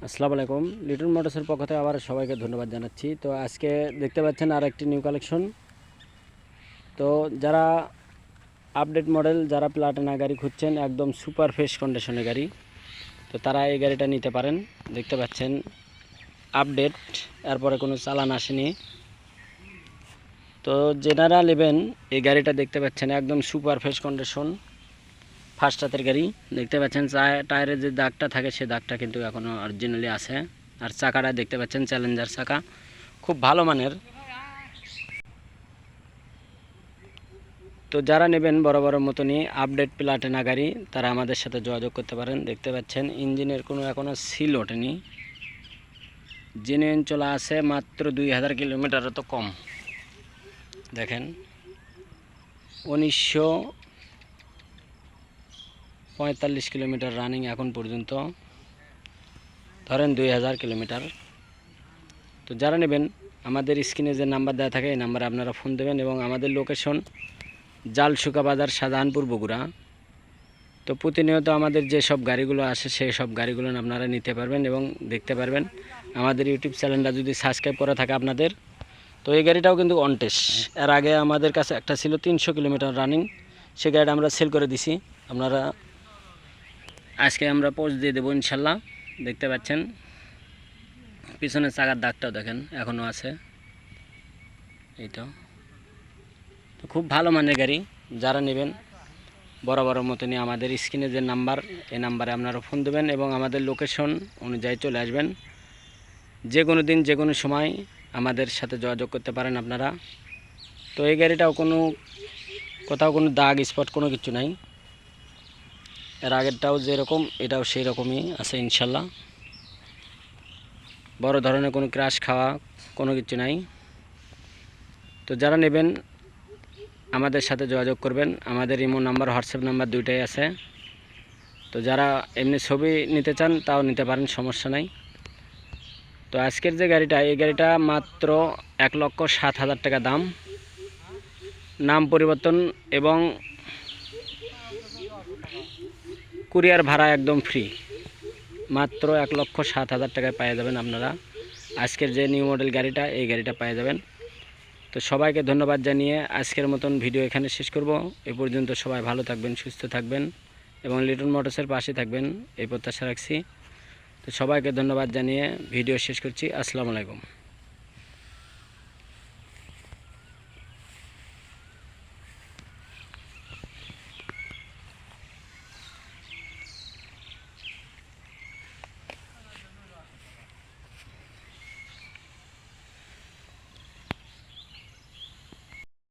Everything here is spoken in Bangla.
আসসালামু আলাইকুম। লিটন মোটরসের পক্ষ থেকে আবার সবাইকে ধন্যবাদ জানাচ্ছি। তো আজকে দেখতে পাচ্ছেন আর একটি নিউ কালেকশন। তো যারা আপডেট মডেল, যারা প্লাটিনা গাড়ি খুঁজছেন, একদম সুপার ফ্রেশ কন্ডিশনের গাড়ি, তো তারা এই গাড়িটা নিতে পারেন। দেখতে পাচ্ছেন আপডেট, এরপরে কোনো চালান আসেনি। তো যেনারা নেবেন এই গাড়িটা দেখতে পাচ্ছেন একদম সুপার ফ্রেশ কন্ডিশন, ফার্স্ট হাতের গাড়ি। দেখতে পাচ্ছেন টায়ারের যে দাগটা থাকে সে দাগটা কিন্তু এখনও অরিজিনালি আছে। আর চাকাটা দেখতে পাচ্ছেন চ্যালেঞ্জার চাকা, খুব ভালো মানের। তো যারা নেবেন বড় বড় মতনই আপডেট প্লাটিনা গাড়ি, তারা আমাদের সাথে যোগাযোগ করতে পারেন। দেখতে পাচ্ছেন ইঞ্জিনের কোনো এখনও সিল ওঠেনি, জেনুইন চলা আছে মাত্র 2000 কিলোমিটারও তো কম। দেখেন 1945 কিলোমিটার রানিং এখন পর্যন্ত, ধরেন 2000 কিলোমিটার। তো যারা নেবেন আমাদের স্ক্রিনে যে নাম্বার দেওয়া থাকে এই নাম্বারে আপনারা ফোন দেবেন, এবং আমাদের লোকেশন জালসুকা বাজার, শাহজাহানপুর, বগুড়া। তো প্রতিনিয়ত আমাদের যে সব গাড়িগুলো আসে সেই সব গাড়িগুলো আপনারা নিতে পারবেন এবং দেখতে পারবেন। আমাদের ইউটিউব চ্যানেলটা যদি সাবস্ক্রাইব করা থাকে আপনাদের, তো এই গাড়িটাও কিন্তু অন টেস্ট। এর আগে আমাদের কাছে একটা ছিল 300 কিলোমিটার রানিং, সেই গাড়িটা আমরা সেল করে দিছি। আপনারা আজকে আমরা পোস্ট দিয়ে দেবো ইনশাল্লাহ। দেখতে পাচ্ছেন পিছনের চাকার দাগটাও দেখেন এখনও আছে, এইটা। তো খুব ভালো মানের গাড়ি, যারা নেবেন বড় বড় মতনই আমাদের স্ক্রিনে যে নাম্বার, এই নাম্বারে আপনারা ফোন দেবেন এবং আমাদের লোকেশন অনুযায়ী চলে আসবেন। যে কোনো দিন যে কোনো সময় আমাদের সাথে যোগাযোগ করতে পারেন আপনারা। তো এই গাড়িটাও কোথাও কোনো দাগ স্পট কোনো কিছু নাই। এর আগেরটাও যেরকম এটাও সেই রকমই আছে ইনশাল্লাহ। বড় ধরনের কোনো ক্র্যাশ খাওয়া কোনো কিছু নাই। তো যারা নেবেন আমাদের সাথে যোগাযোগ করবেন। আমাদের ইমো নাম্বার, হোয়াটসঅ্যাপ নাম্বার দুইটাই আছে। তো যারা এমনি ছবি নিতে চান তাও নিতে পারেন, সমস্যা নাই। তো আজকের যে গাড়িটা, এই গাড়িটা মাত্র 1,07,000 টাকা দাম, নাম পরিবর্তন এবং কুরিয়ার ভাড়া একদম ফ্রি। মাত্র 1,07,000 টাকায় পেয়ে যাবেন আপনারা আজকের যে নিউ মডেল গাড়িটা, এই গাড়িটা পেয়ে যাবেন। তো সবাইকে ধন্যবাদ জানিয়ে আজকের মতন ভিডিও এখানে শেষ করব। এ পর্যন্ত সবাই ভালো থাকবেন, সুস্থ থাকবেন এবং লিটন মোটরসের পাশে থাকবেন, এই প্রত্যাশা রাখছি। তো সবাইকে ধন্যবাদ জানিয়ে ভিডিও শেষ করছি। আসসালামু আলাইকুম।